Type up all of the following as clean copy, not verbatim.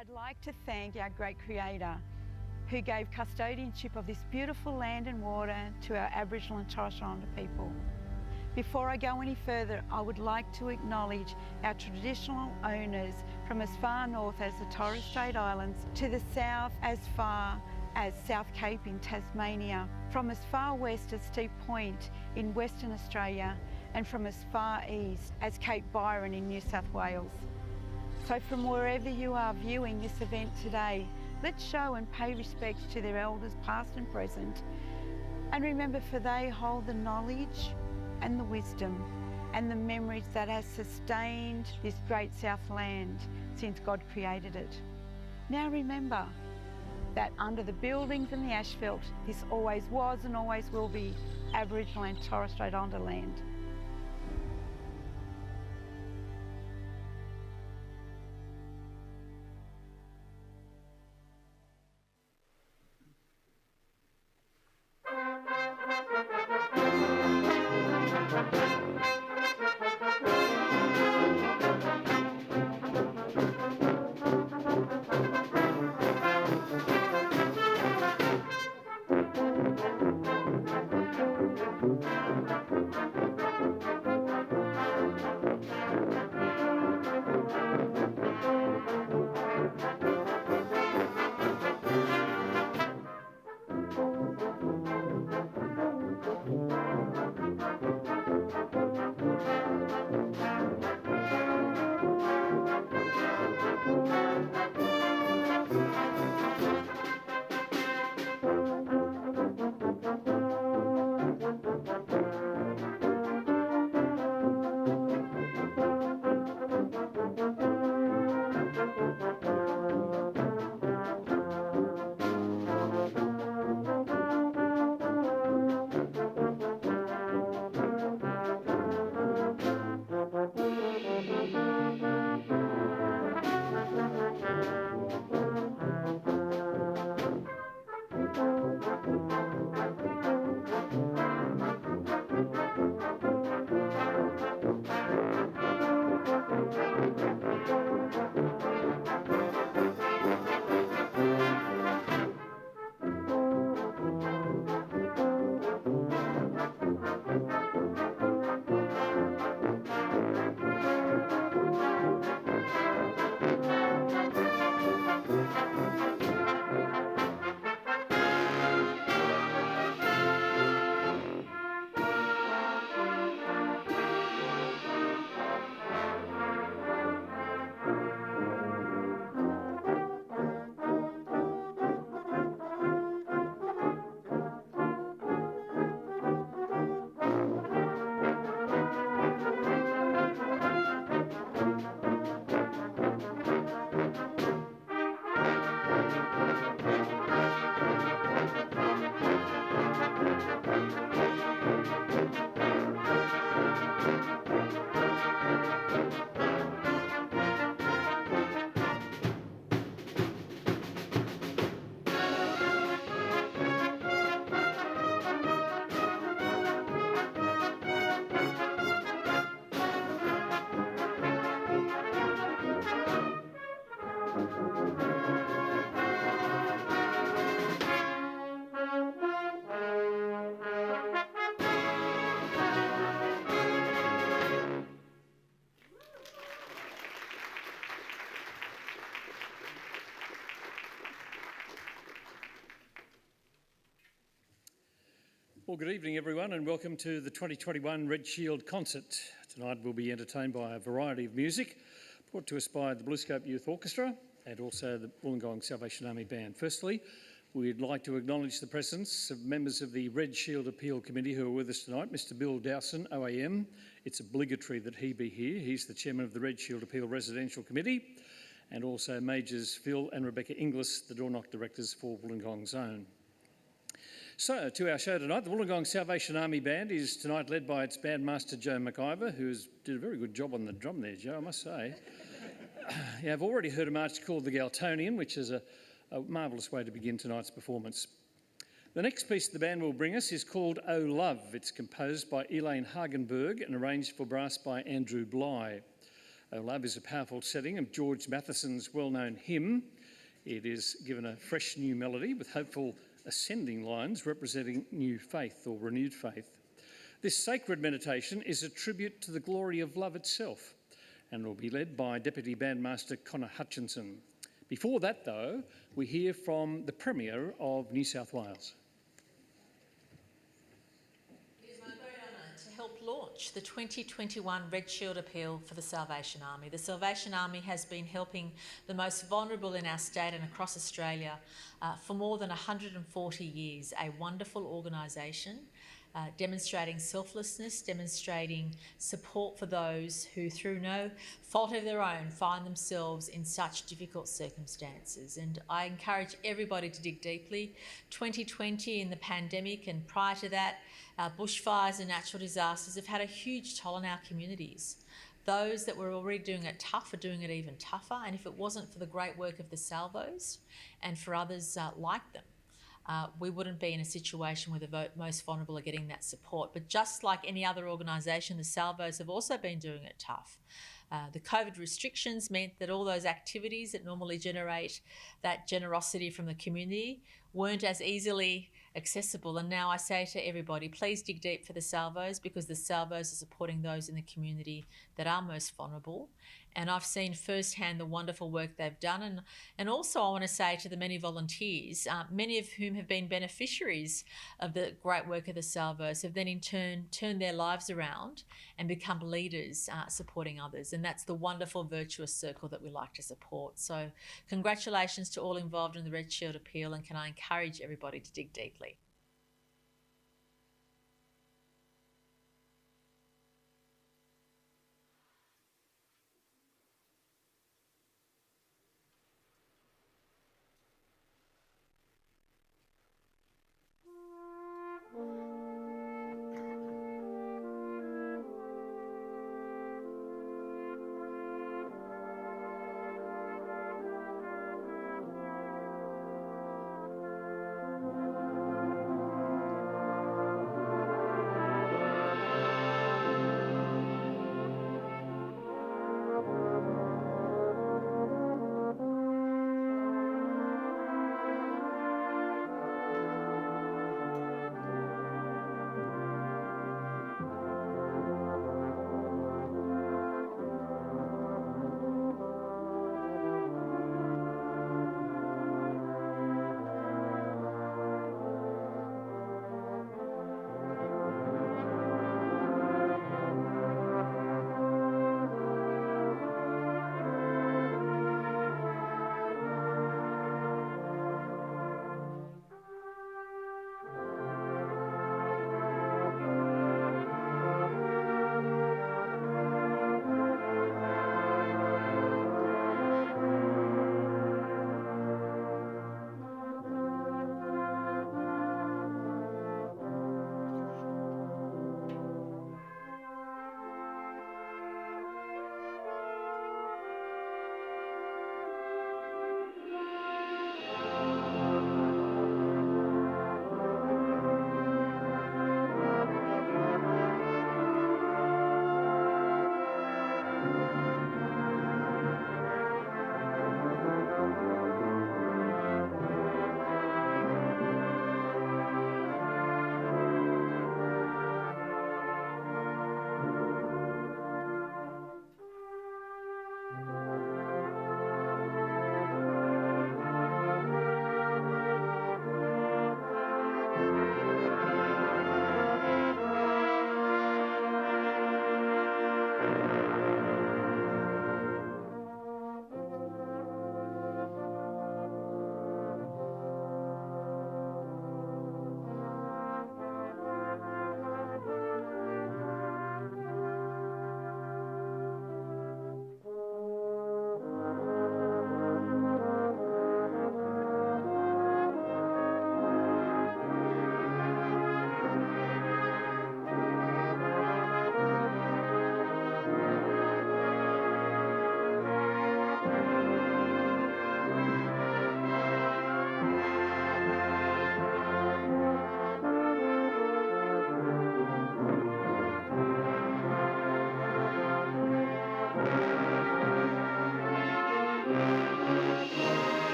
I'd like to thank our great Creator who gave custodianship of this beautiful land and water to our Aboriginal and Torres Strait Islander people. Before I go any further, I would like to acknowledge our traditional owners from as far north as the Torres Strait Islands to the south as far as South Cape in Tasmania, from as far west as Steep Point in Western Australia, and from as far east as Cape Byron in New South Wales. So from wherever you are viewing this event today, let's show and pay respects to their elders past and present, and remember, for they hold the knowledge and the wisdom and the memories that has sustained this great South land since God created it. Now remember that under the buildings and the asphalt, this always was and always will be Aboriginal and Torres Strait Islander land. Well, good evening everyone and welcome to the 2021 Red Shield concert. Tonight we'll be entertained by a variety of music brought to us by the BlueScope Youth Orchestra and also the Wollongong Salvation Army Band. Firstly, we'd like to acknowledge the presence of members of the Red Shield Appeal Committee who are with us tonight. Mr Bill Dowson, OAM. It's obligatory that he be here. He's the chairman of the Red Shield Appeal Residential Committee, and also Majors Phil and Rebecca Inglis, the door knock directors for Wollongong Zone. So, to our show tonight, the Wollongong Salvation Army Band is tonight led by its bandmaster Joe McIver, who did a very good job on the drum there, Joe, I must say. You have already heard a march called the Galtonian, which is a marvellous way to begin tonight's performance. The next piece the band will bring us is called Oh Love. It's composed by Elaine Hagenberg and arranged for brass by Andrew Bly. O Love is a powerful setting of George Matheson's well-known hymn. It is given a fresh new melody with hopeful ascending lines representing new faith or renewed faith. This sacred meditation is a tribute to the glory of love itself and will be led by Deputy Bandmaster Connor Hutchinson. Before that, though, we hear from the Premier of New South Wales. It is my great honour to help launch the 2021 Red Shield Appeal for the Salvation Army. The Salvation Army has been helping the most vulnerable in our state and across Australia for more than 140 years, a wonderful organisation. Demonstrating selflessness, demonstrating support for those who, through no fault of their own, find themselves in such difficult circumstances. And I encourage everybody to dig deeply. 2020 in the pandemic and prior to that, bushfires and natural disasters have had a huge toll on our communities. Those that were already doing it tough are doing it even tougher. And if it wasn't for the great work of the Salvos and for others like them, we wouldn't be in a situation where the most vulnerable are getting that support. But just like any other organisation, the Salvos have also been doing it tough. The COVID restrictions meant that all those activities that normally generate that generosity from the community weren't as easily accessible. And now I say to everybody, please dig deep for the Salvos, because the Salvos are supporting those in the community that are most vulnerable. And I've seen firsthand the wonderful work they've done. And also I want to say to the many volunteers, many of whom have been beneficiaries of the great work of the Salvos, have then in turn turned their lives around and become leaders supporting others. And that's the wonderful virtuous circle that we like to support. So congratulations to all involved in the Red Shield Appeal, and can I encourage everybody to dig deeply.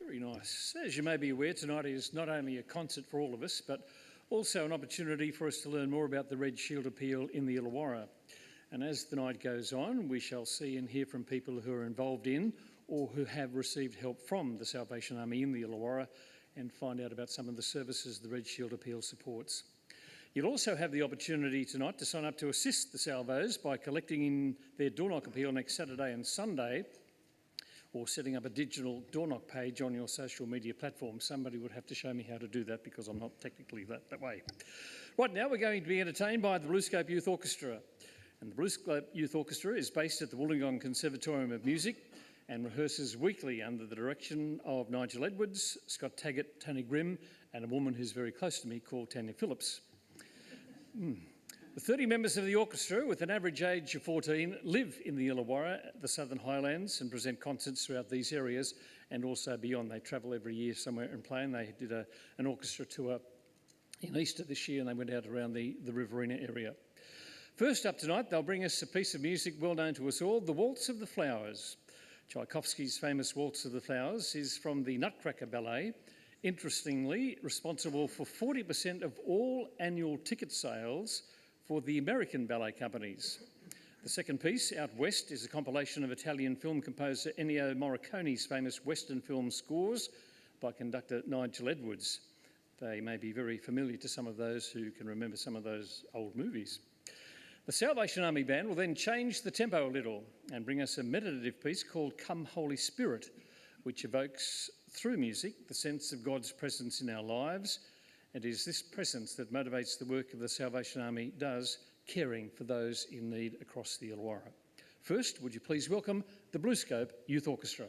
Very nice. As you may be aware, tonight is not only a concert for all of us, but also an opportunity for us to learn more about the Red Shield Appeal in the Illawarra. And as the night goes on, we shall see and hear from people who are involved in or who have received help from the Salvation Army in the Illawarra and find out about some of the services the Red Shield Appeal supports. You'll also have the opportunity tonight to sign up to assist the Salvos by collecting in their door knock appeal next Saturday and Sunday, or setting up a digital door knock page on your social media platform. Somebody would have to show me how to do that because I'm not technically that way. Right now we're going to be entertained by the Bluescope Youth Orchestra. And the Bluescope Youth Orchestra is based at the Wollongong Conservatorium of Music and rehearses weekly under the direction of Nigel Edwards, Scott Taggart, Tony Grimm, and a woman who's very close to me called Tanya Phillips. The 30 members of the orchestra, with an average age of 14, live in the Illawarra, the Southern Highlands, and present concerts throughout these areas and also beyond. They travel every year somewhere and play, and they did an orchestra tour in Easter this year, and they went out around the Riverina area. First up tonight, they'll bring us a piece of music well known to us all, the Waltz of the Flowers. Tchaikovsky's famous Waltz of the Flowers is from the Nutcracker Ballet, interestingly responsible for 40% of all annual ticket sales for the American ballet companies. The second piece, Out West, is a compilation of Italian film composer Ennio Morricone's famous Western film scores by conductor Nigel Edwards. They may be very familiar to some of those who can remember some of those old movies. The Salvation Army Band will then change the tempo a little and bring us a meditative piece called Come Holy Spirit, which evokes through music the sense of God's presence in our lives. It is this presence that motivates the work of the Salvation Army does, caring for those in need across the Illawarra. First, would you please welcome the Bluescope Youth Orchestra.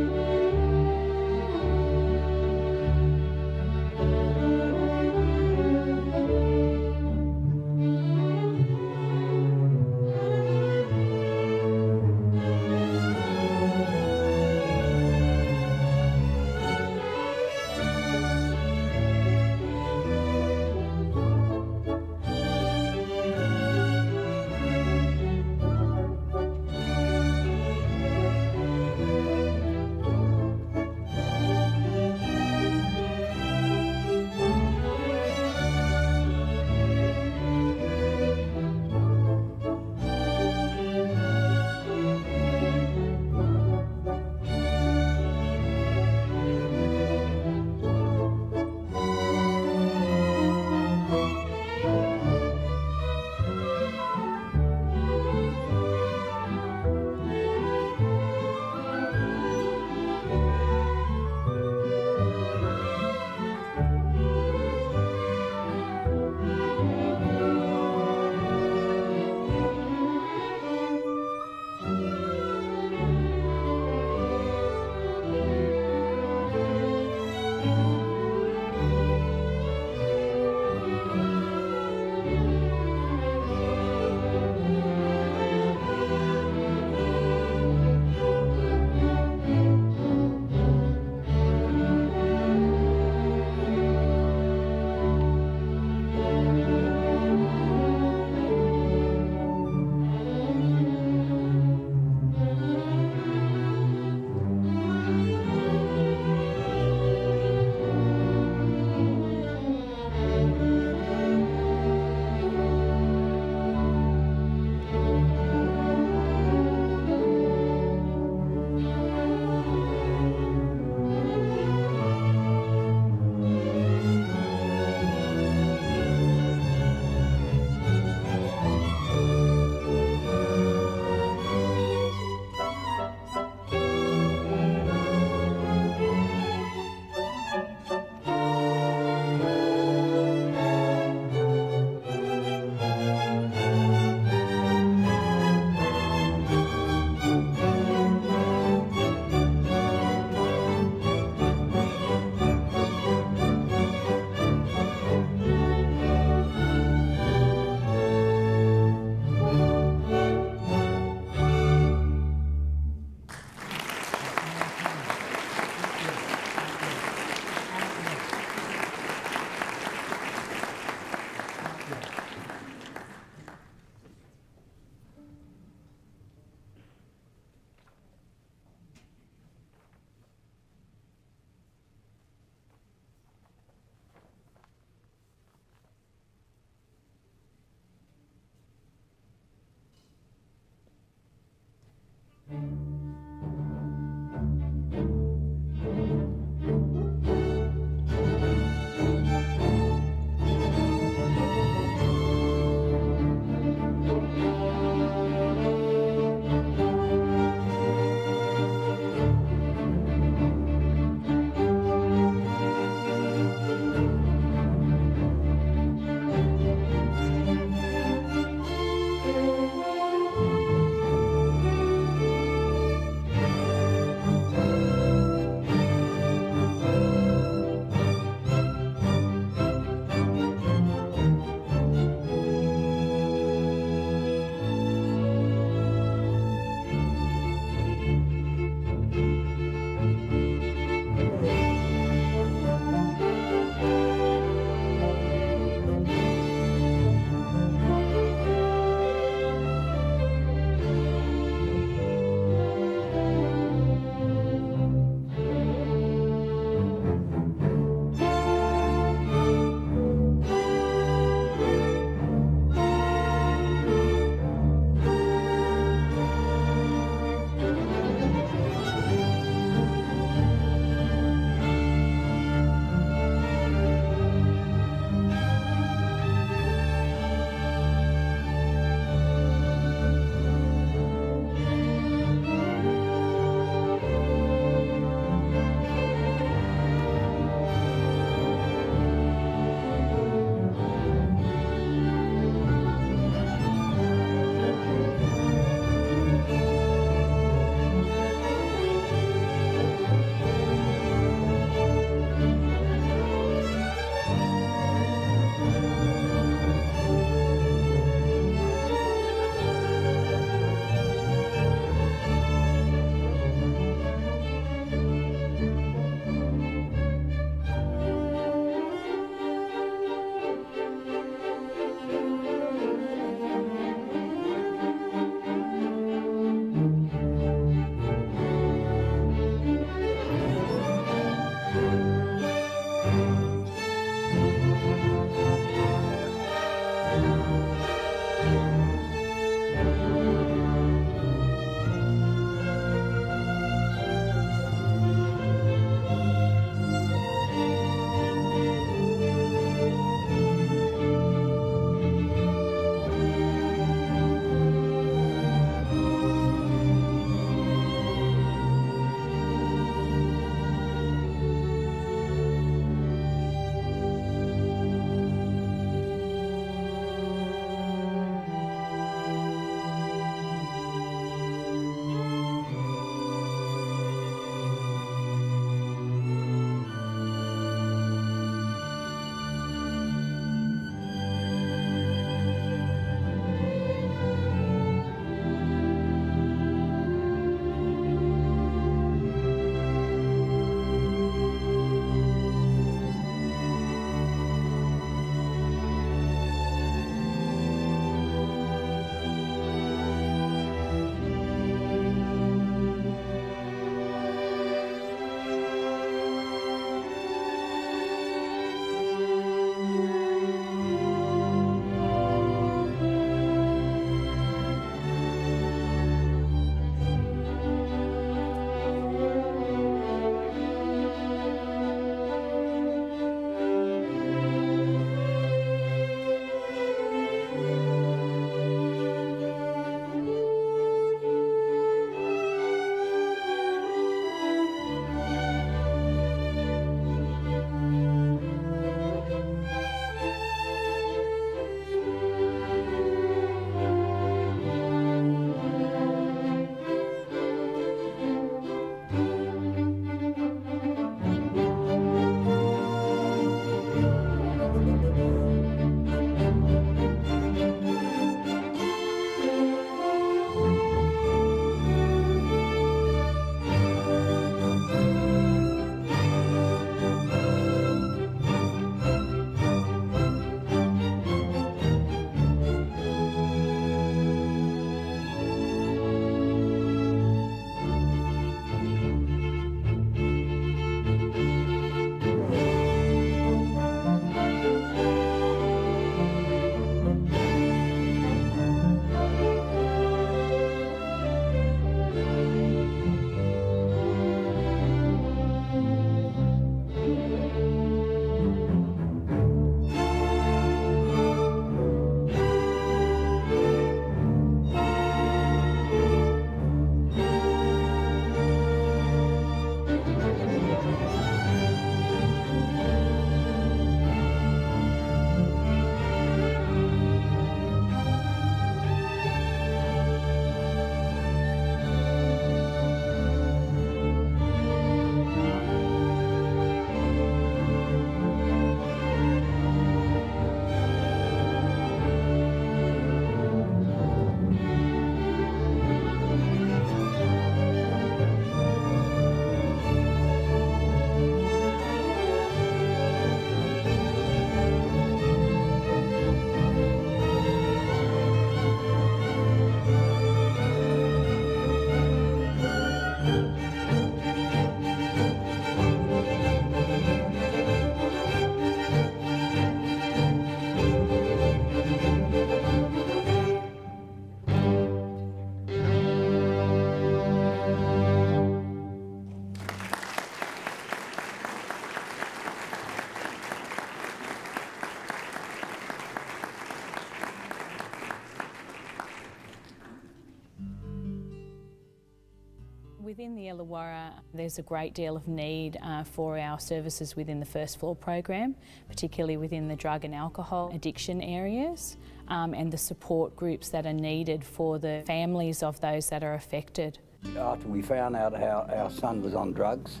Within the Illawarra, there's a great deal of need for our services within the first floor program, particularly within the drug and alcohol addiction areas, and the support groups that are needed for the families of those that are affected. After we found out how our son was on drugs,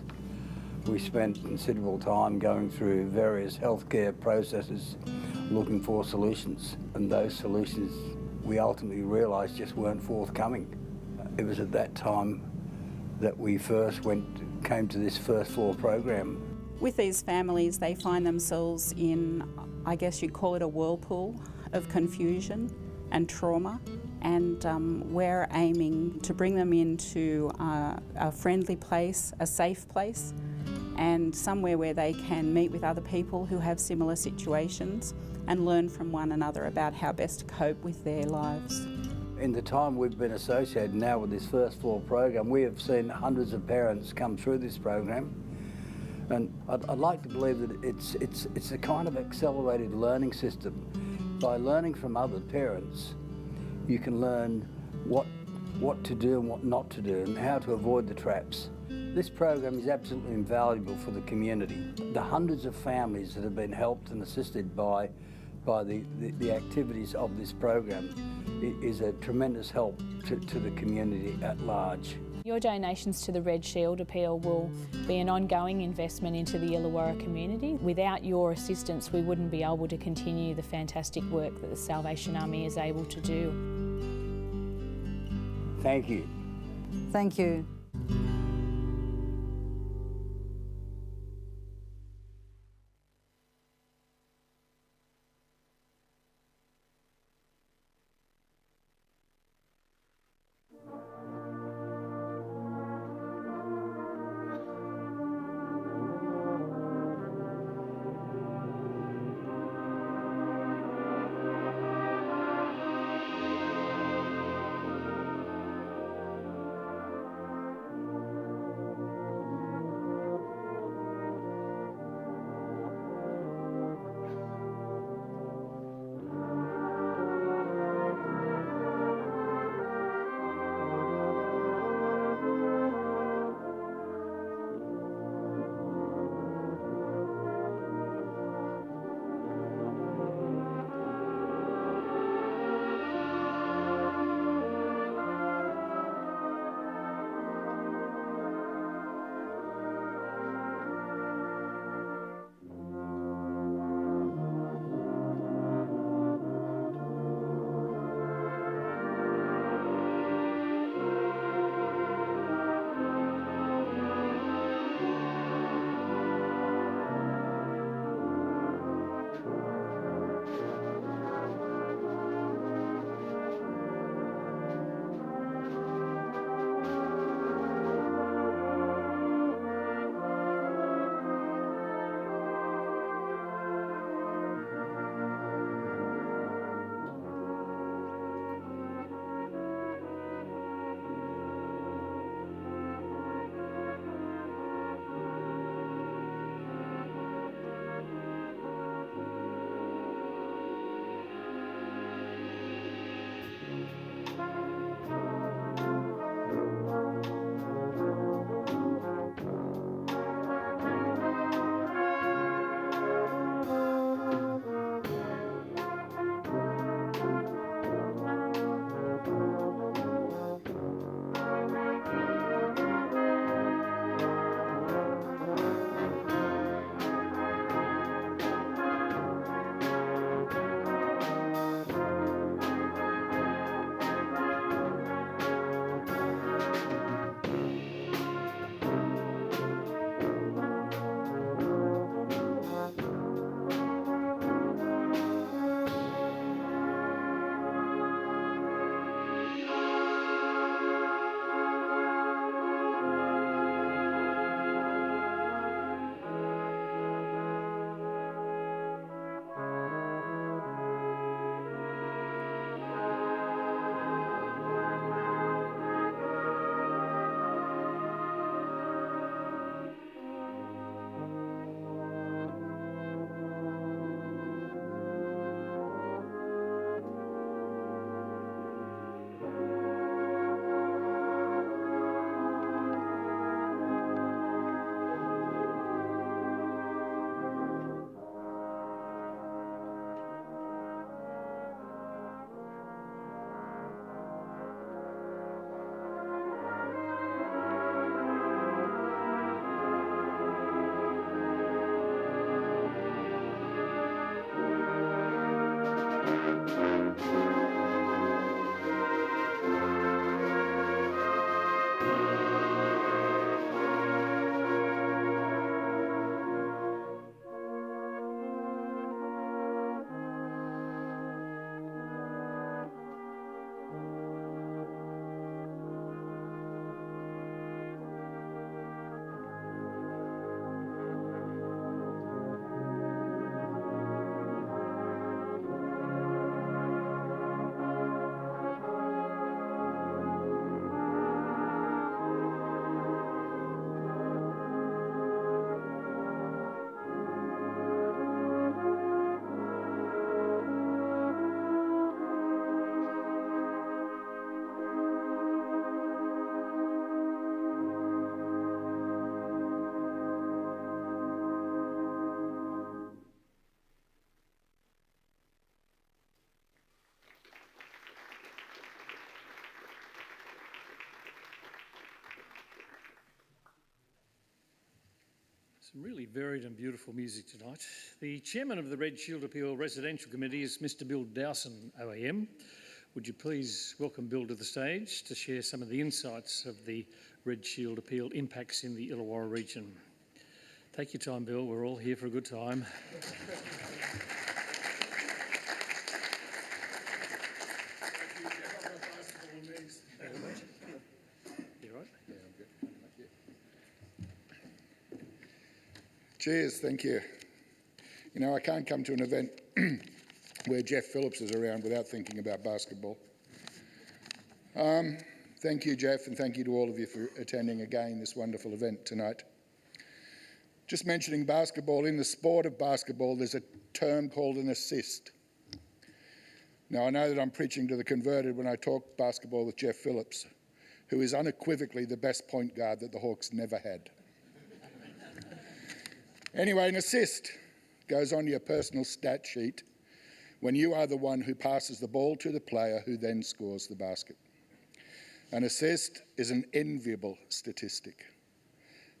we spent considerable time going through various healthcare processes looking for solutions, and those solutions we ultimately realised just weren't forthcoming. It was at that time that we first came to this first floor program. With these families, they find themselves in, I guess you'd call it a whirlpool of confusion and trauma, and we're aiming to bring them into a friendly place, a safe place, and somewhere where they can meet with other people who have similar situations and learn from one another about how best to cope with their lives. In the time we've been associated now with this first floor program, we have seen hundreds of parents come through this program, and I'd like to believe that it's a kind of accelerated learning system. By learning from other parents, you can learn what to do and what not to do and how to avoid the traps. This program is absolutely invaluable for the community. The hundreds of families that have been helped and assisted by the activities of this program is a tremendous help to the community at large. Your donations to the Red Shield Appeal will be an ongoing investment into the Illawarra community. Without your assistance, we wouldn't be able to continue the fantastic work that the Salvation Army is able to do. Thank you. Thank you. Some really varied and beautiful music tonight. The chairman of the Red Shield Appeal Residential Committee is Mr Bill Dowson, OAM. Would you please welcome Bill to the stage to share some of the insights of the Red Shield Appeal impacts in the Illawarra region? Take your time, Bill. We're all here for a good time. Cheers, thank you. You know, I can't come to an event where Jeff Phillips is around without thinking about basketball. Thank you, Jeff, and thank you to all of you for attending again this wonderful event tonight. Just mentioning basketball, in the sport of basketball, there's a term called an assist. Now, I know that I'm preaching to the converted when I talk basketball with Jeff Phillips, who is unequivocally the best point guard that the Hawks never had. Anyway, an assist goes on your personal stat sheet when you are the one who passes the ball to the player who then scores the basket. An assist is an enviable statistic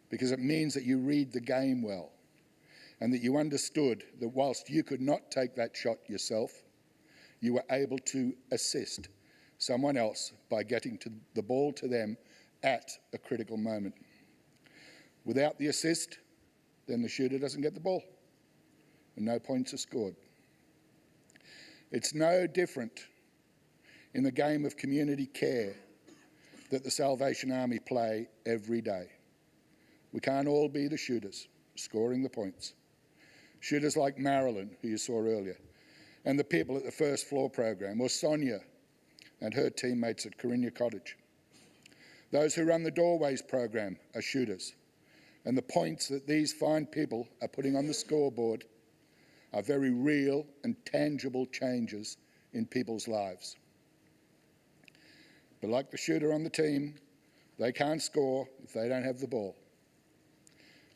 because it means that you read the game well and that you understood that whilst you could not take that shot yourself, you were able to assist someone else by getting to the ball to them at a critical moment. Without the assist, then the shooter doesn't get the ball and no points are scored. It's no different in the game of community care that the Salvation Army play every day. We can't all be the shooters scoring the points. Shooters like Marilyn, who you saw earlier, and the people at the first floor program, or Sonia and her teammates at Carinya Cottage. Those who run the Doorways program are shooters. And the points that these fine people are putting on the scoreboard are very real and tangible changes in people's lives. But like the shooter on the team, they can't score if they don't have the ball.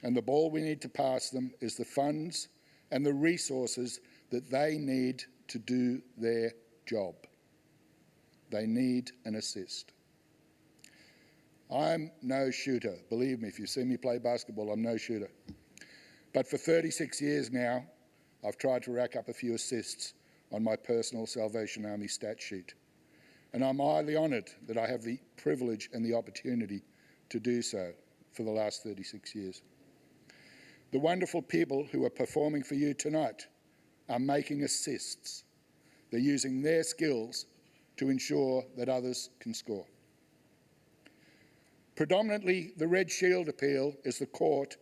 And the ball we need to pass them is the funds and the resources that they need to do their job. They need an assist. I'm no shooter. Believe me, if you see me play basketball, I'm no shooter. But for 36 years now, I've tried to rack up a few assists on my personal Salvation Army stat sheet. And I'm highly honoured that I have the privilege and the opportunity to do so for the last 36 years. The wonderful people who are performing for you tonight are making assists. They're using their skills to ensure that others can score. Predominantly, the Red Shield Appeal is the court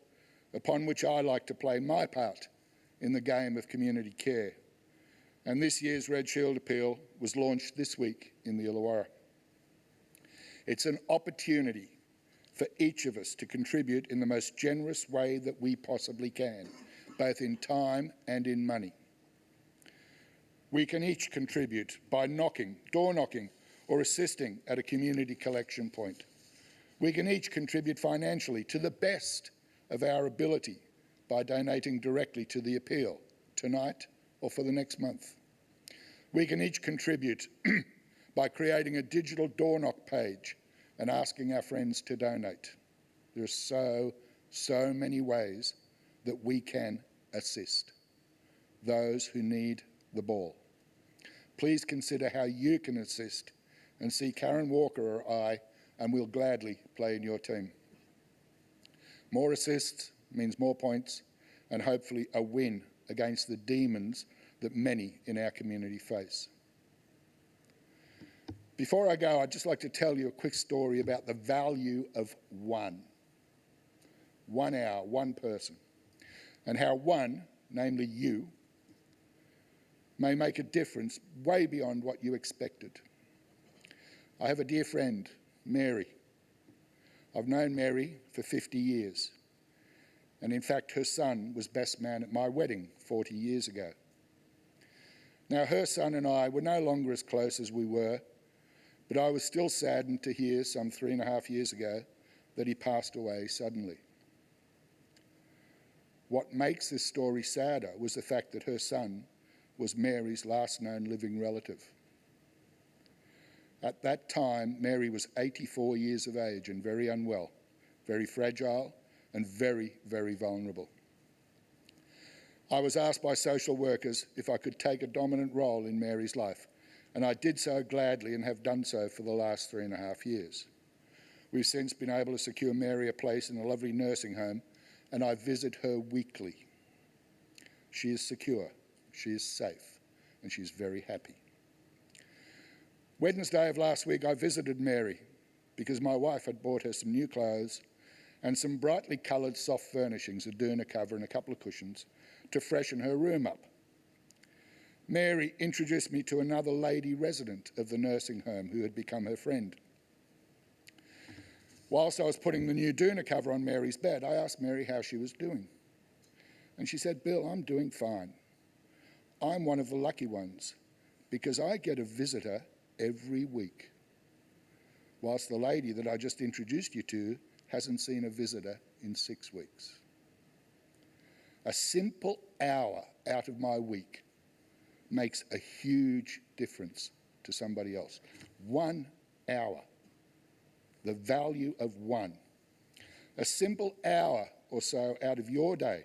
upon which I like to play my part in the game of community care. And this year's Red Shield Appeal was launched this week in the Illawarra. It's an opportunity for each of us to contribute in the most generous way that we possibly can, both in time and in money. We can each contribute by door knocking, or assisting at a community collection point. We can each contribute financially to the best of our ability by donating directly to the appeal tonight or for the next month. We can each contribute by creating a digital door knock page and asking our friends to donate. There are so many ways that we can assist those who need the ball. Please consider how you can assist and see Karen Walker or I, and we'll gladly play in your team. More assists means more points and hopefully a win against the demons that many in our community face. Before I go, I'd just like to tell you a quick story about the value of one hour, one person, and how one, namely you, may make a difference way beyond what you expected. I have a dear friend, Mary. I've known Mary for 50 years. And in fact, her son was best man at my wedding 40 years ago. Now, her son and I were no longer as close as we were, but I was still saddened to hear some 3.5 years ago that he passed away suddenly. What makes this story sadder was the fact that her son was Mary's last known living relative. At that time, Mary was 84 years of age and very unwell, very fragile, and very, very vulnerable. I was asked by social workers if I could take a dominant role in Mary's life, and I did so gladly and have done so for the last 3.5 years. We've since been able to secure Mary a place in a lovely nursing home, and I visit her weekly. She is secure, she is safe, and she's very happy. Wednesday of last week, I visited Mary because my wife had bought her some new clothes and some brightly coloured soft furnishings, a doona cover and a couple of cushions, to freshen her room up. Mary introduced me to another lady resident of the nursing home who had become her friend. Whilst I was putting the new doona cover on Mary's bed, I asked Mary how she was doing. And she said, "Bill, I'm doing fine. I'm one of the lucky ones because I get a visitor every week, whilst the lady that I just introduced you to hasn't seen a visitor in 6 weeks." A simple hour out of my week makes a huge difference to somebody else. 1 hour. The value of one. A simple hour or so out of your day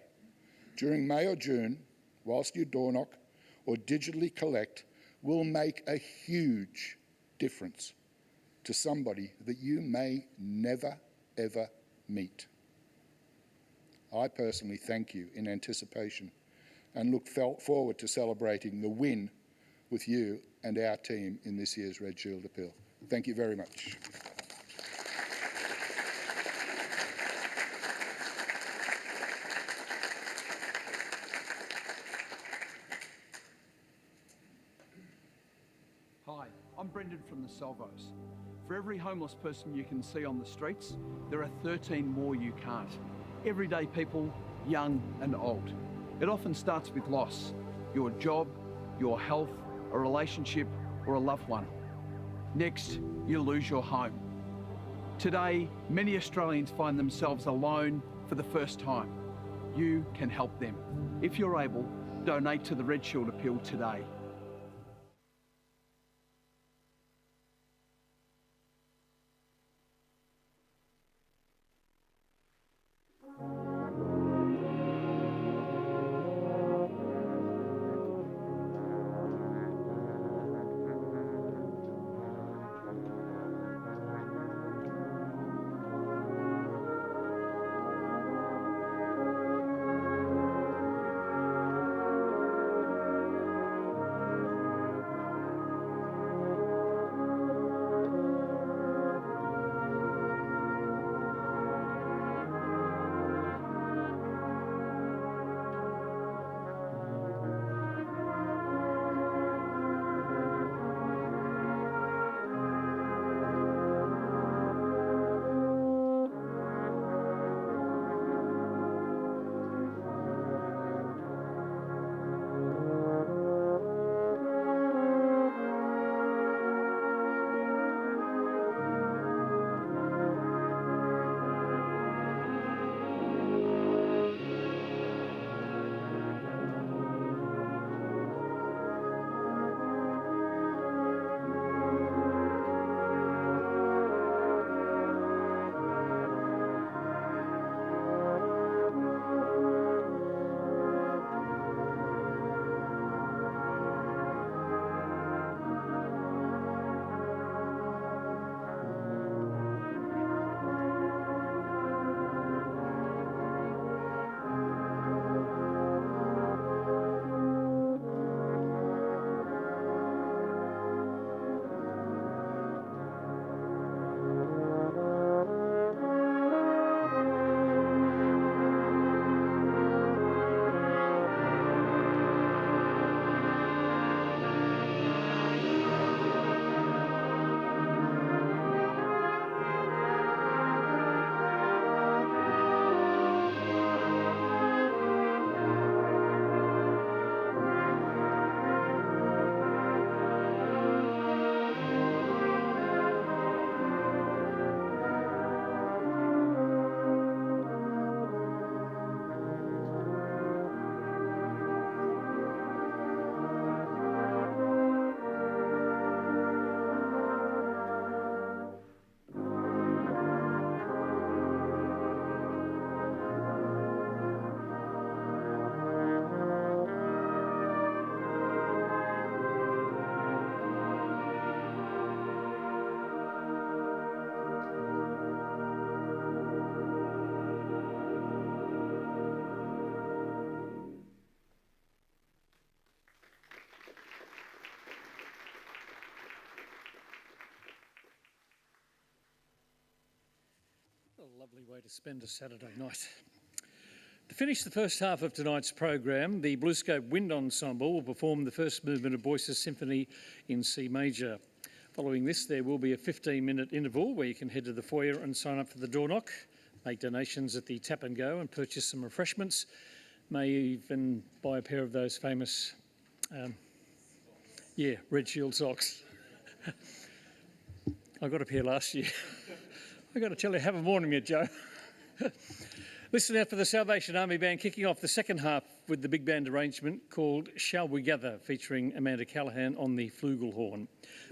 during May or June, whilst you door knock or digitally collect, will make a huge difference to somebody that you may never, ever meet. I personally thank you in anticipation and look forward to celebrating the win with you and our team in this year's Red Shield Appeal. Thank you very much. Hi, I'm Brendan from the Salvos. For every homeless person you can see on the streets, there are 13 more you can't. Everyday people, young and old. It often starts with loss. Your job, your health, a relationship, or a loved one. Next, you lose your home. Today, many Australians find themselves alone for the first time. You can help them. If you're able, donate to the Red Shield Appeal today. Lovely way to spend a Saturday night. To finish the first half of tonight's program, the Bluescope Wind Ensemble will perform the first movement of Boyce's Symphony in C major. Following this, there will be a 15-minute interval where you can head to the foyer and sign up for the door knock, make donations at the Tap and Go and purchase some refreshments. May even buy a pair of those famous, Red Shield socks. I got a pair last year. I've got to tell you, haven't worn them yet, Joe. Listen out for the Salvation Army Band kicking off the second half with the big band arrangement called Shall We Gather, featuring Amanda Callahan on the flugelhorn.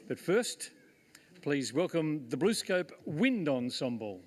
But first, please welcome the Bluescope Wind Ensemble.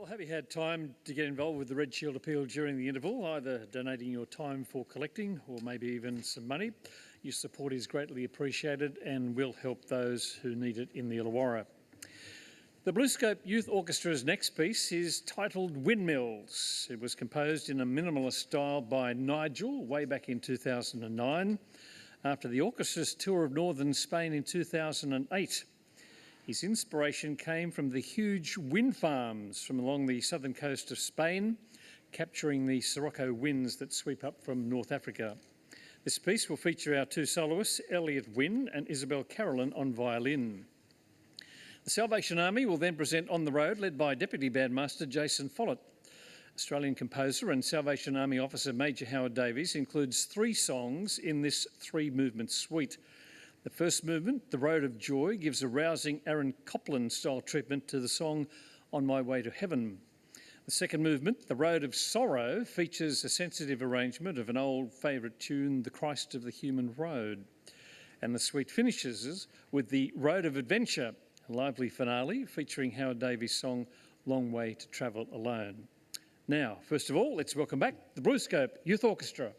Well, have you had time to get involved with the Red Shield Appeal during the interval, either donating your time for collecting or maybe even some money? Your support is greatly appreciated and will help those who need it in the Illawarra. The Bluescope Youth Orchestra's next piece is titled Windmills. It was composed in a minimalist style by Nigel way back in 2009 after the orchestra's tour of northern Spain in 2008. His inspiration came from the huge wind farms from along the southern coast of Spain, capturing the Sirocco winds that sweep up from North Africa. This piece will feature our two soloists, Elliot Wynne and Isabel Carolyn, on violin. The Salvation Army will then present On the Road, led by Deputy Bandmaster Jason Follett. Australian composer and Salvation Army officer Major Howard Davies includes 3 songs in this 3-movement suite. The first movement, The Road of Joy, gives a rousing Aaron Copland-style treatment to the song On My Way to Heaven. The second movement, The Road of Sorrow, features a sensitive arrangement of an old favourite tune, The Christ of the Human Road. And the suite finishes with The Road of Adventure, a lively finale featuring Howard Davies' song Long Way to Travel Alone. Now, first of all, let's welcome back the Bluescope Youth Orchestra.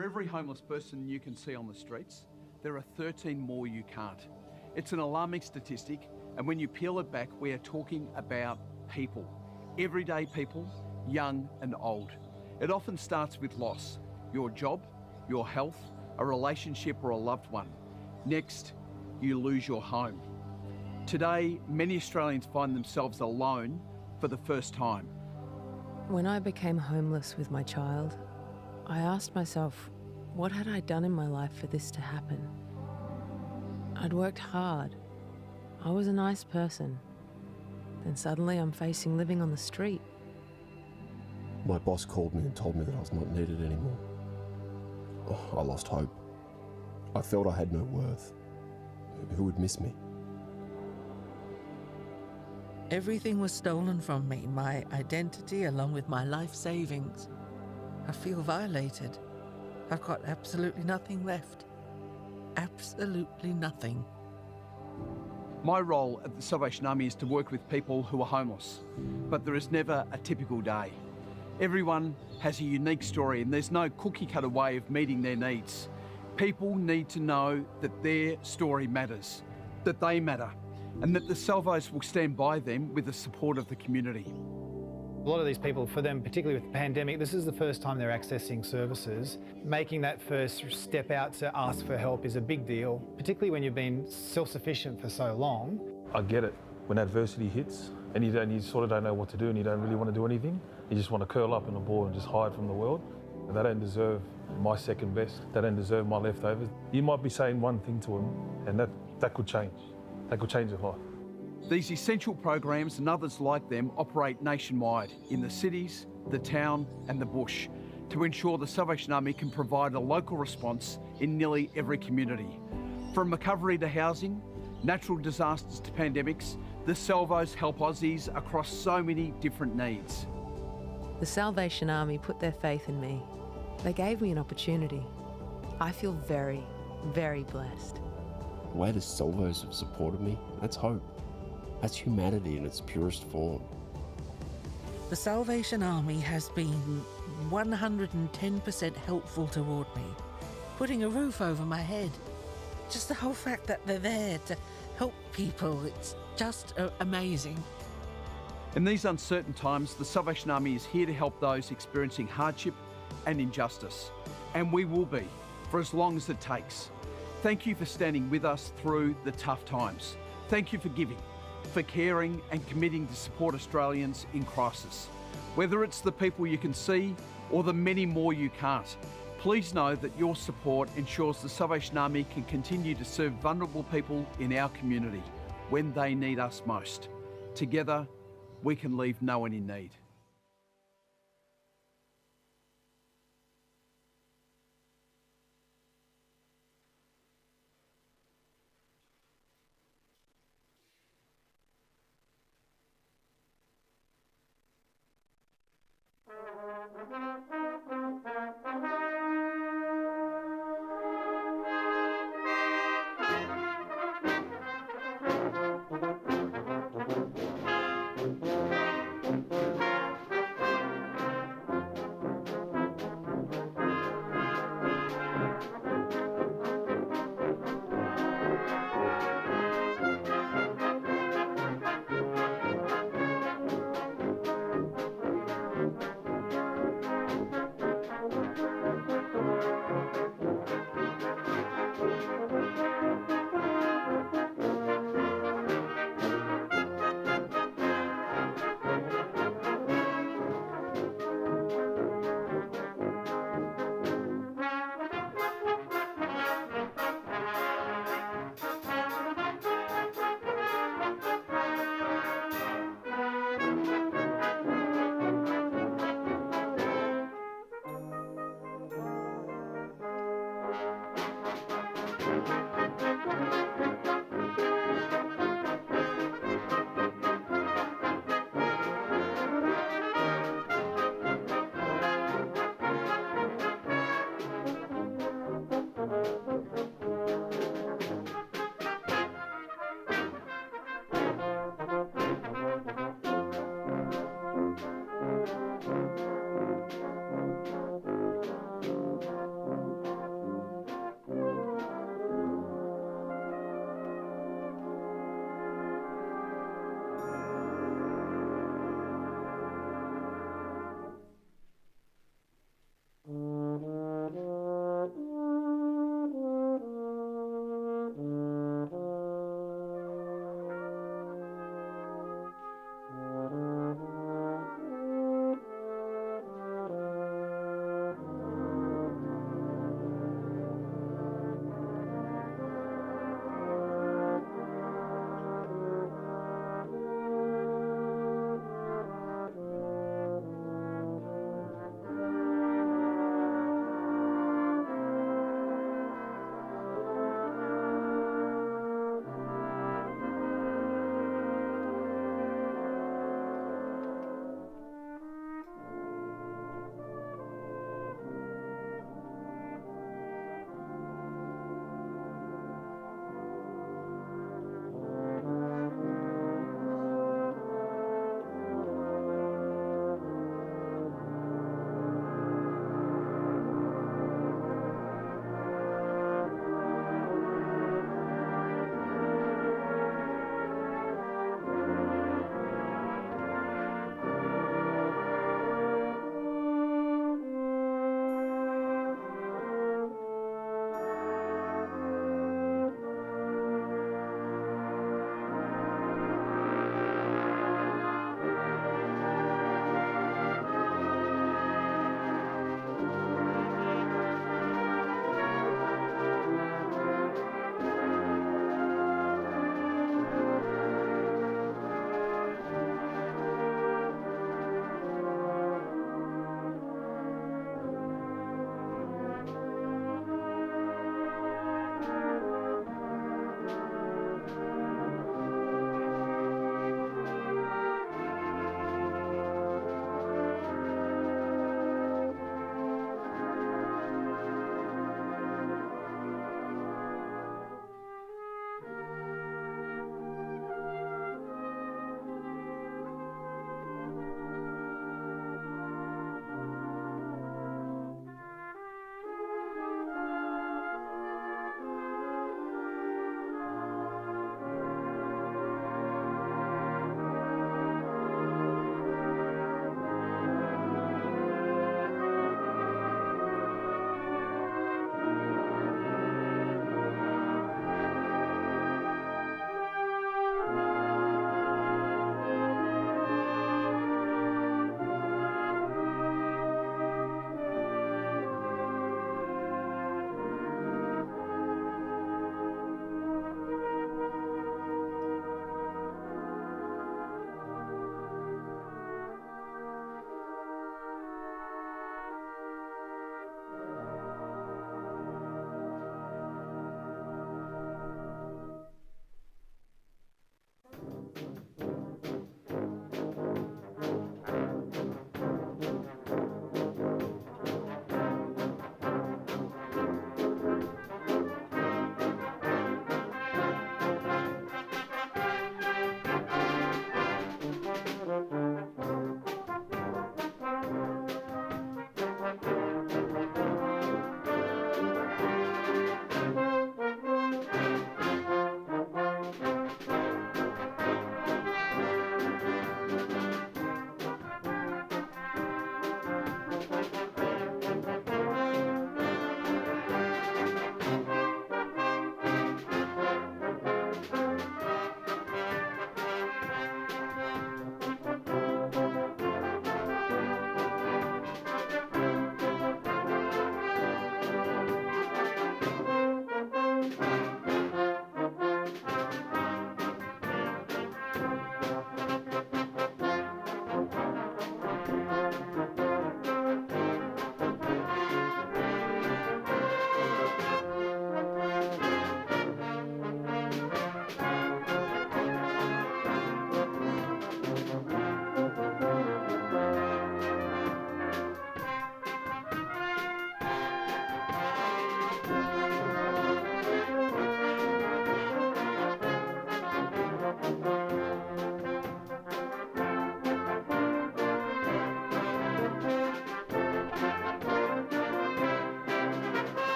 For every homeless person you can see on the streets, there are 13 more you can't. It's an alarming statistic, and when you peel it back, we are talking about people. Everyday people, young and old. It often starts with loss. Your job, your health, a relationship or a loved one. Next, you lose your home. Today, many Australians find themselves alone for the first time. When I became homeless with my child, I asked myself, what had I done in my life for this to happen? I'd worked hard. I was a nice person. Then suddenly I'm facing living on the street. My boss called me and told me that I was not needed anymore. I lost hope. I felt I had no worth. Who would miss me? Everything was stolen from me, my identity along with my life savings. I feel violated. I've got absolutely nothing left. Absolutely nothing. My role at the Salvation Army is to work with people who are homeless, but there is never a typical day. Everyone has a unique story and there's no cookie-cutter way of meeting their needs. People need to know that their story matters, that they matter, and that the Salvos will stand by them with the support of the community. A lot of these people, for them, particularly with the pandemic, this is the first time they're accessing services. Making that first step out to ask for help is a big deal, particularly when you've been self-sufficient for so long. I get it. When adversity hits and you sort of don't know what to do and you don't really want to do anything, you just want to curl up in a ball and just hide from the world. And they don't deserve my second best. They don't deserve my leftovers. You might be saying one thing to them and that could change. That could change their life. These essential programs and others like them operate nationwide in the cities, the town and the bush to ensure the Salvation Army can provide a local response in nearly every community. From recovery to housing, natural disasters to pandemics, the Salvos help Aussies across so many different needs. The Salvation Army put their faith in me. They gave me an opportunity. I feel very, very blessed. The way the Salvos have supported me, that's hope. That's humanity in its purest form. The Salvation Army has been 110% helpful toward me, putting a roof over my head. Just the whole fact that they're there to help people, it's just amazing. In these uncertain times, the Salvation Army is here to help those experiencing hardship and injustice, and we will be for as long as it takes. Thank you for standing with us through the tough times. Thank you for giving, for caring and committing to support Australians in crisis. Whether it's the people you can see or the many more you can't, please know that your support ensures the Salvation Army can continue to serve vulnerable people in our community when they need us most. Together, we can leave no one in need.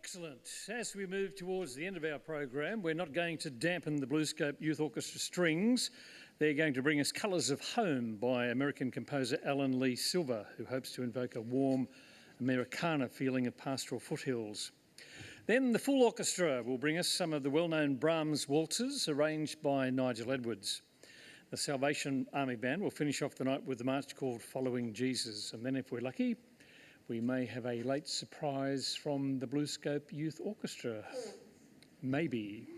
Excellent. As we move towards the end of our program, we're not going to dampen the Bluescope Youth Orchestra strings. They're going to bring us Colours of Home by American composer Alan Lee Silver, who hopes to invoke a warm Americana feeling of pastoral foothills. Then the full orchestra will bring us some of the well-known Brahms waltzes arranged by Nigel Edwards. The Salvation Army Band will finish off the night with the march called Following Jesus. And then if we're lucky, we may have a late surprise from the Bluescope Youth Orchestra. Maybe.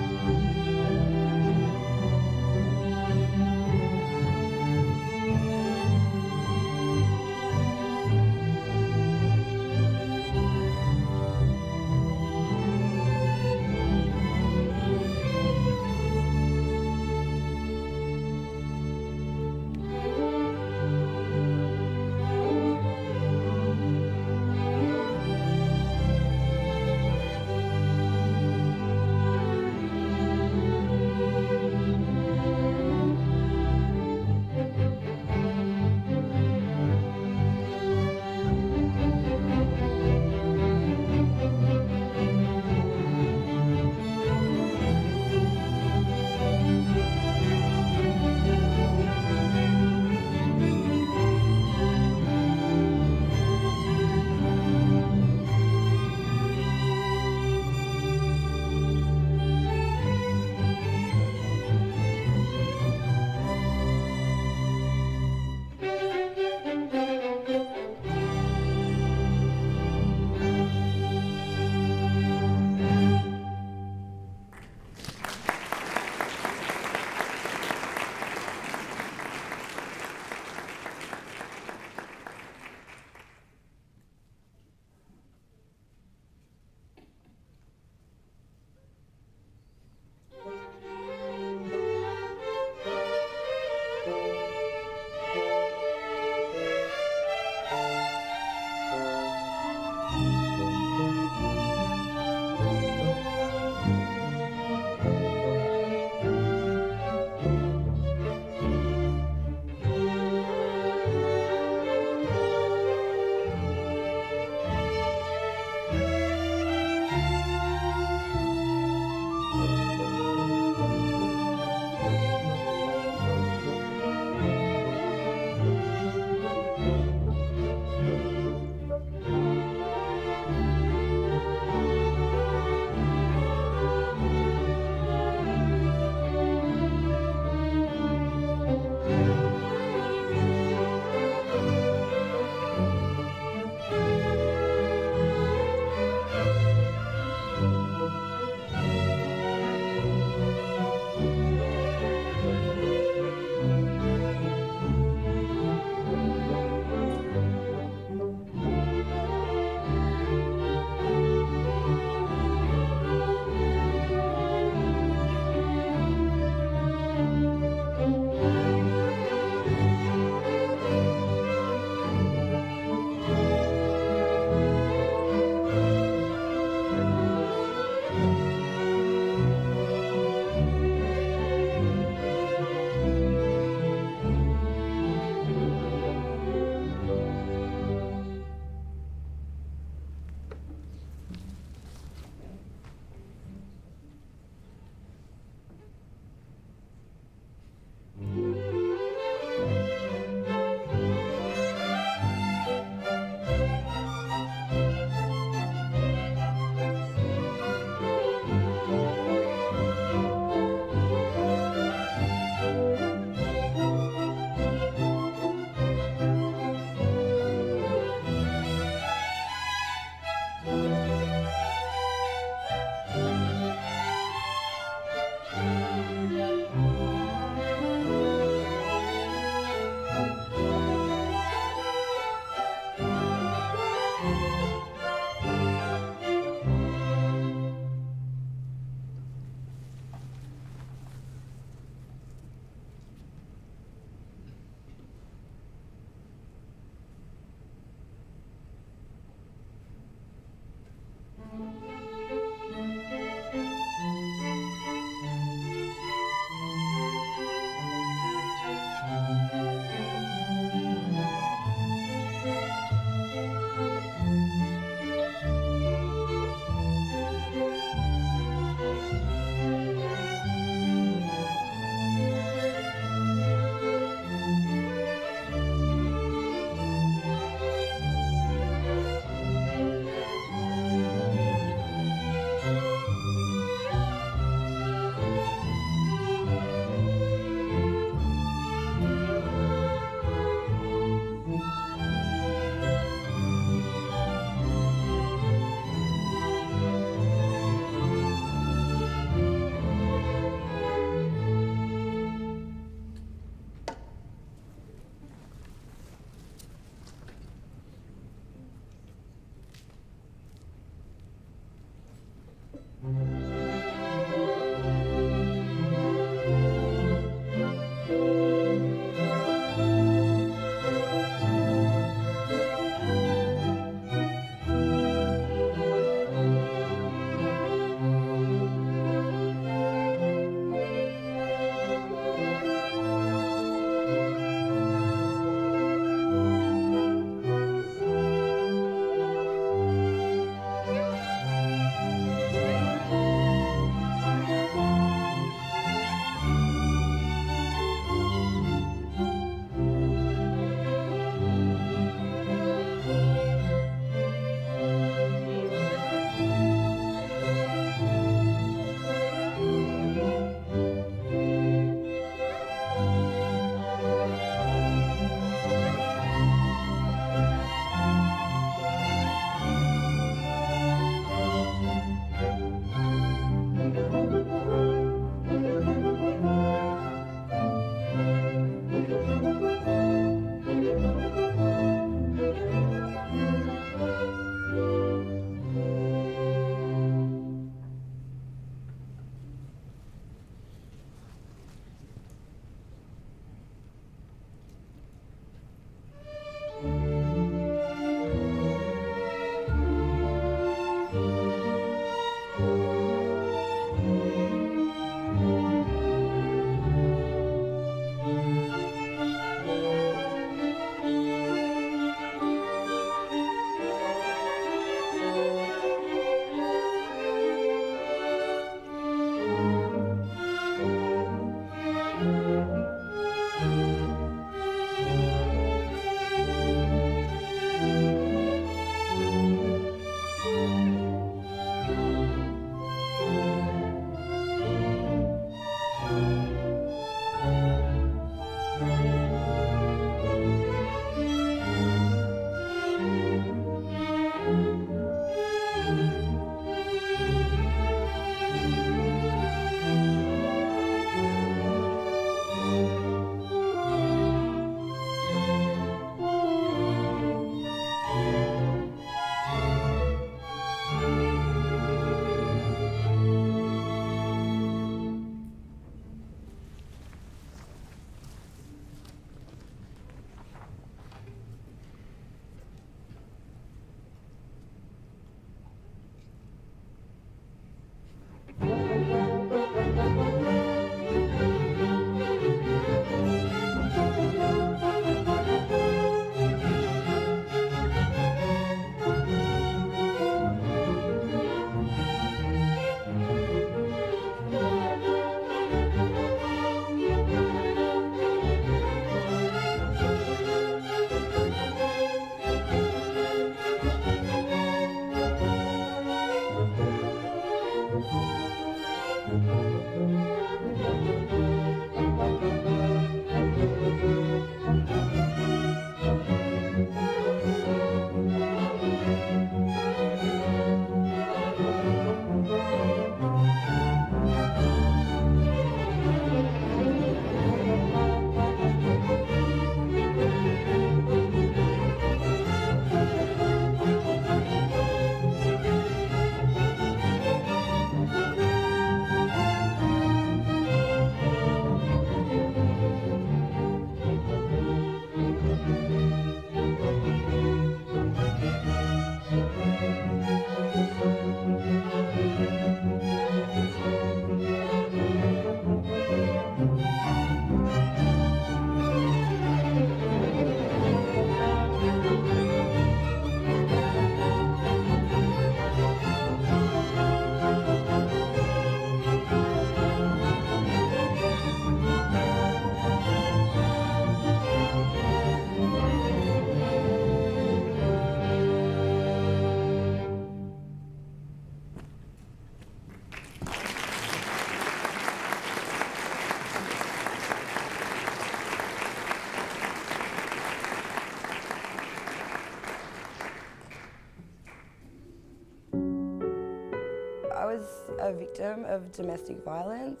a victim of domestic violence.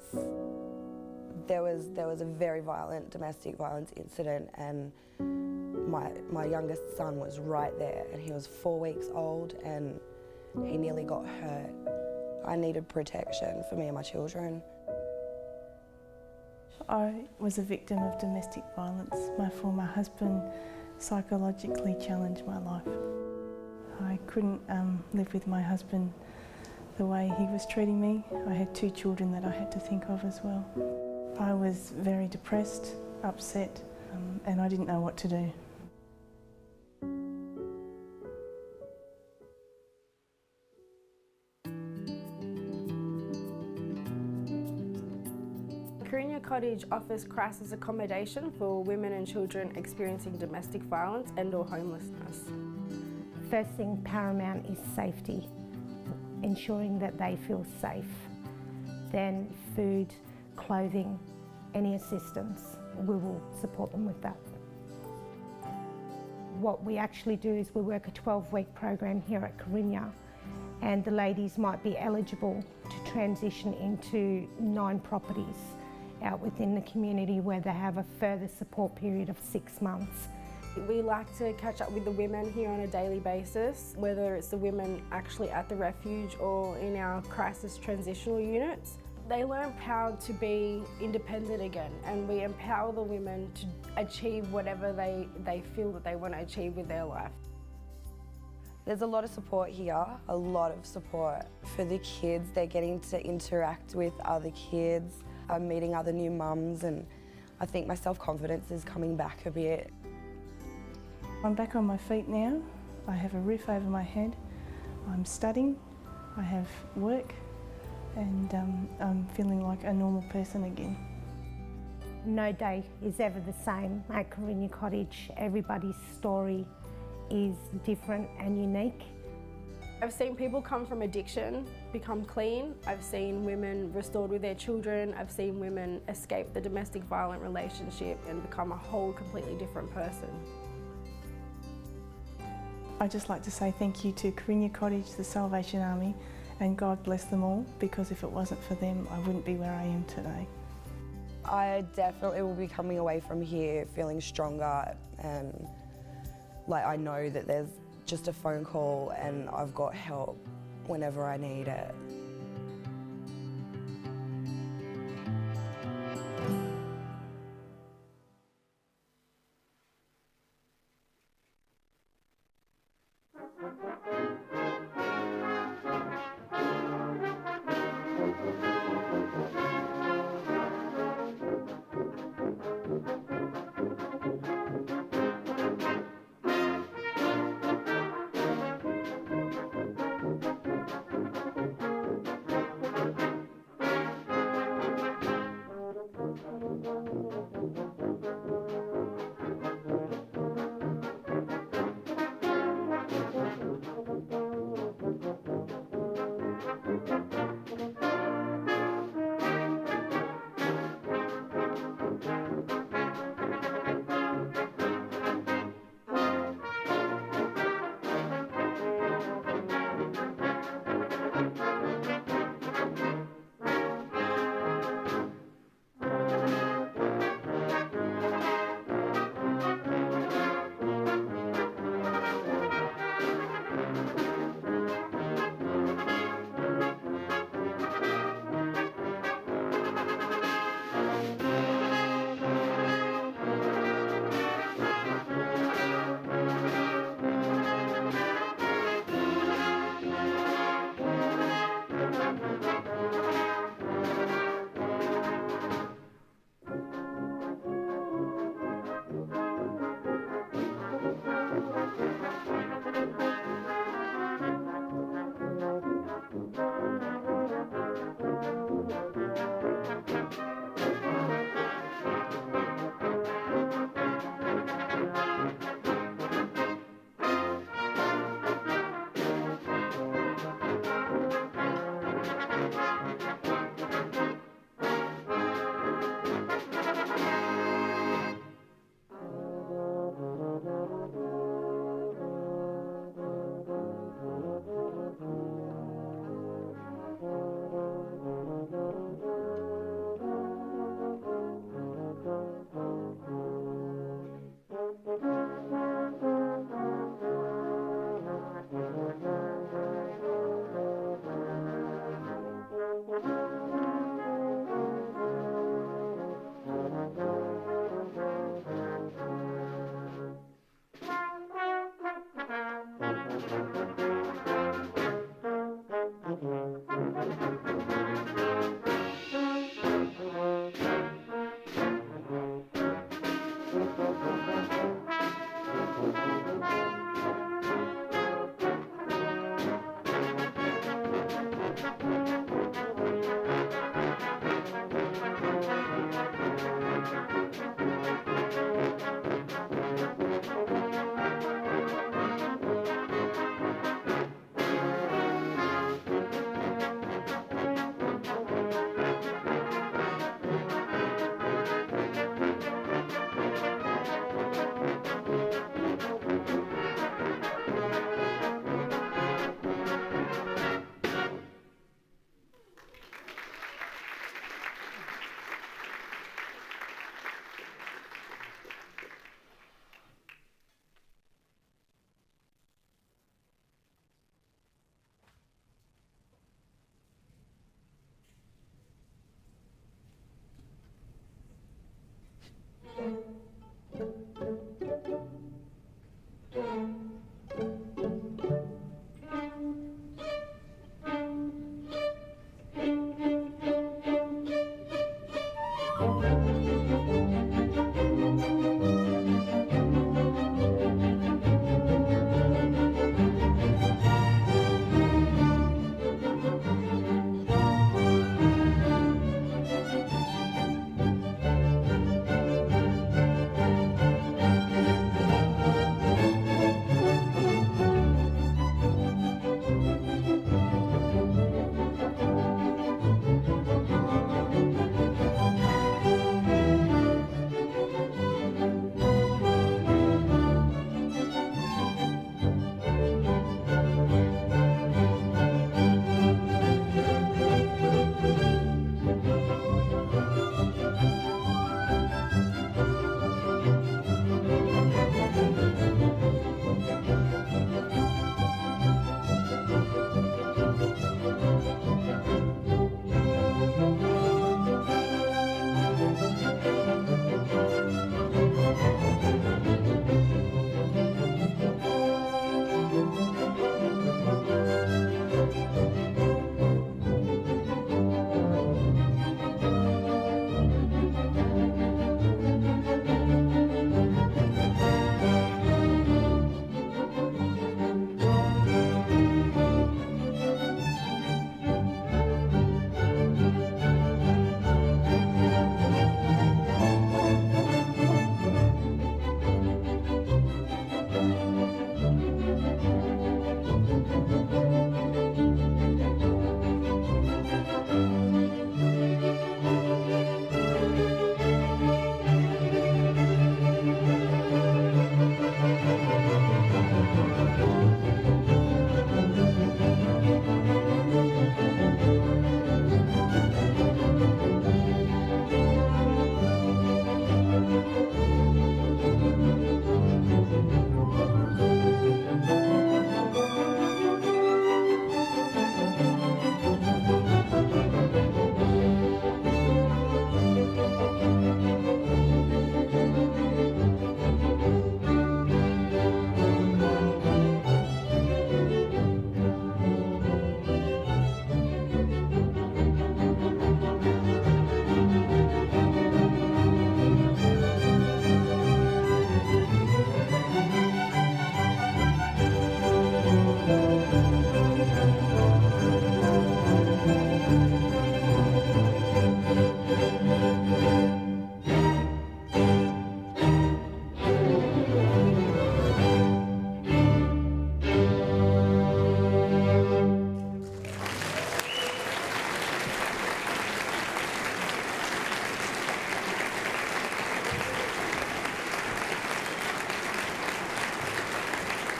There was a very violent domestic violence incident, and my youngest son was right there, and he was 4 weeks old and he nearly got hurt. I needed protection for me and my children. I was a victim of domestic violence. My former husband psychologically challenged my life. I couldn't live with my husband the way he was treating me. I had 2 children that I had to think of as well. I was very depressed, upset, and I didn't know what to do. Carinya Cottage offers crisis accommodation for women and children experiencing domestic violence and/or homelessness. First thing paramount is safety, ensuring that they feel safe. Then food, clothing, any assistance, we will support them with that. What we actually do is we work a 12-week program here at Carinya, and the ladies might be eligible to transition into 9 properties out within the community where they have a further support period of 6 months. We like to catch up with the women here on a daily basis, whether it's the women actually at the refuge or in our crisis transitional units. They learn proud to be independent again, and we empower the women to achieve whatever they feel that they want to achieve with their life. There's a lot of support here, a lot of support for the kids. They're getting to interact with other kids. I'm meeting other new mums, and I think my self-confidence is coming back a bit. I'm back on my feet now. I have a roof over my head. I'm studying, I have work, and I'm feeling like a normal person again. No day is ever the same at Carinya Cottage. Everybody's story is different and unique. I've seen people come from addiction, become clean. I've seen women restored with their children. I've seen women escape the domestic violent relationship and become a whole completely different person. I'd just like to say thank you to Carinya Cottage, the Salvation Army, and God bless them all, because if it wasn't for them, I wouldn't be where I am today. I definitely will be coming away from here feeling stronger, and like I know that there's just a phone call and I've got help whenever I need it.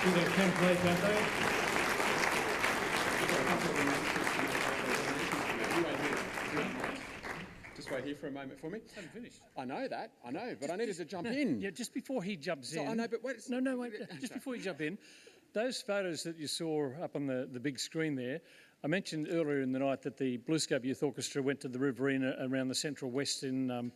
Do they can play, don't they? Just wait here for a moment for me. I haven't finished. I know that, but I needed to jump in. Yeah, just before he jumps in. I know, but wait. Wait. Just before you jump in, those photos that you saw up on the big screen there, I mentioned earlier in the night that the Bluescope Youth Orchestra went to the Riverina around the Central West in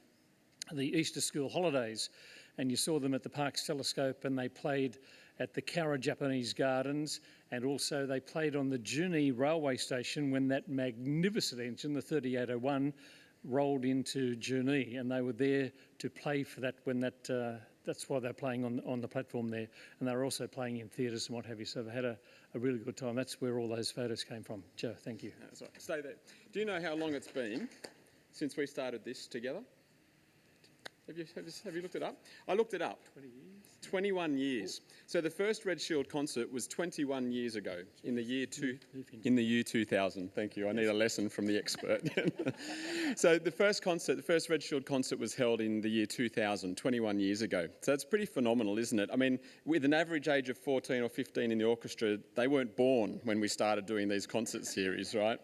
the Easter school holidays, and you saw them at the Parkes Telescope, and they played at the Kara Japanese Gardens, and also they played on the Junee railway station when that magnificent engine, the 3801, rolled into Junee, and they were there to play for that when that's why they're playing on the platform there, and they were also playing in theatres and what have you, so they had a really good time. That's where all those photos came from. Joe, thank you. That's right. Stay there. Do you know how long it's been since we started this together? Have you looked it up? I looked it up. 20 years? 21 years. So the first Red Shield concert was 21 years ago, in the year 2000. Thank you. I need a lesson from the expert. So the first Red Shield concert was held in the year 2000, 21 years ago. So it's pretty phenomenal, isn't it? I mean, with an average age of 14 or 15 in the orchestra, they weren't born when we started doing these concert series, right?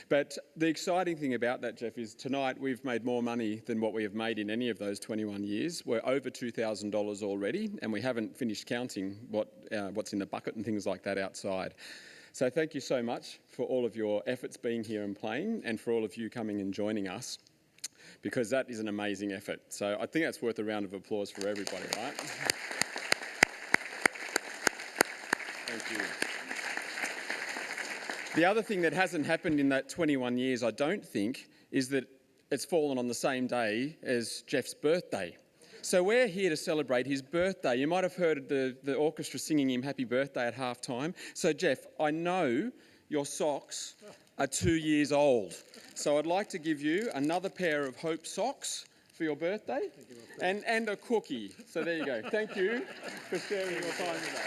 But the exciting thing about that, Jeff, is tonight we've made more money than what we have made in any of those 21 years. We're over $2,000 already, and we haven't finished counting what's in the bucket and things like that outside. So thank you so much for all of your efforts being here and playing, and for all of you coming and joining us, because that is an amazing effort. So I think that's worth a round of applause for everybody, right? Thank you. The other thing that hasn't happened in that 21 years, I don't think, is that it's fallen on the same day as Jeff's birthday. So we're here to celebrate his birthday. You might have heard the orchestra singing him happy birthday at half time. So Jeff, I know your socks are 2 years old. So I'd like to give you another pair of Hope socks for your birthday and a cookie. So there you go. Thank you for sharing your time with us.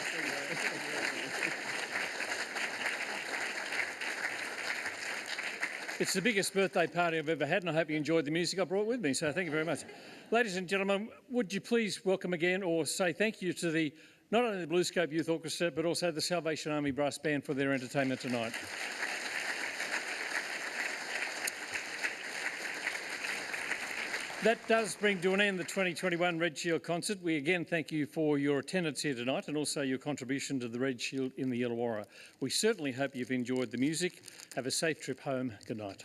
It's the biggest birthday party I've ever had, and I hope you enjoyed the music I brought with me, so thank you very much. Ladies and gentlemen, would you please welcome again or say thank you to not only the Bluescope Youth Orchestra but also the Salvation Army Brass Band for their entertainment tonight. That does bring to an end the 2021 Red Shield concert. We again thank you for your attendance here tonight and also your contribution to the Red Shield in the Illawarra. We certainly hope you've enjoyed the music. Have a safe trip home. Good night.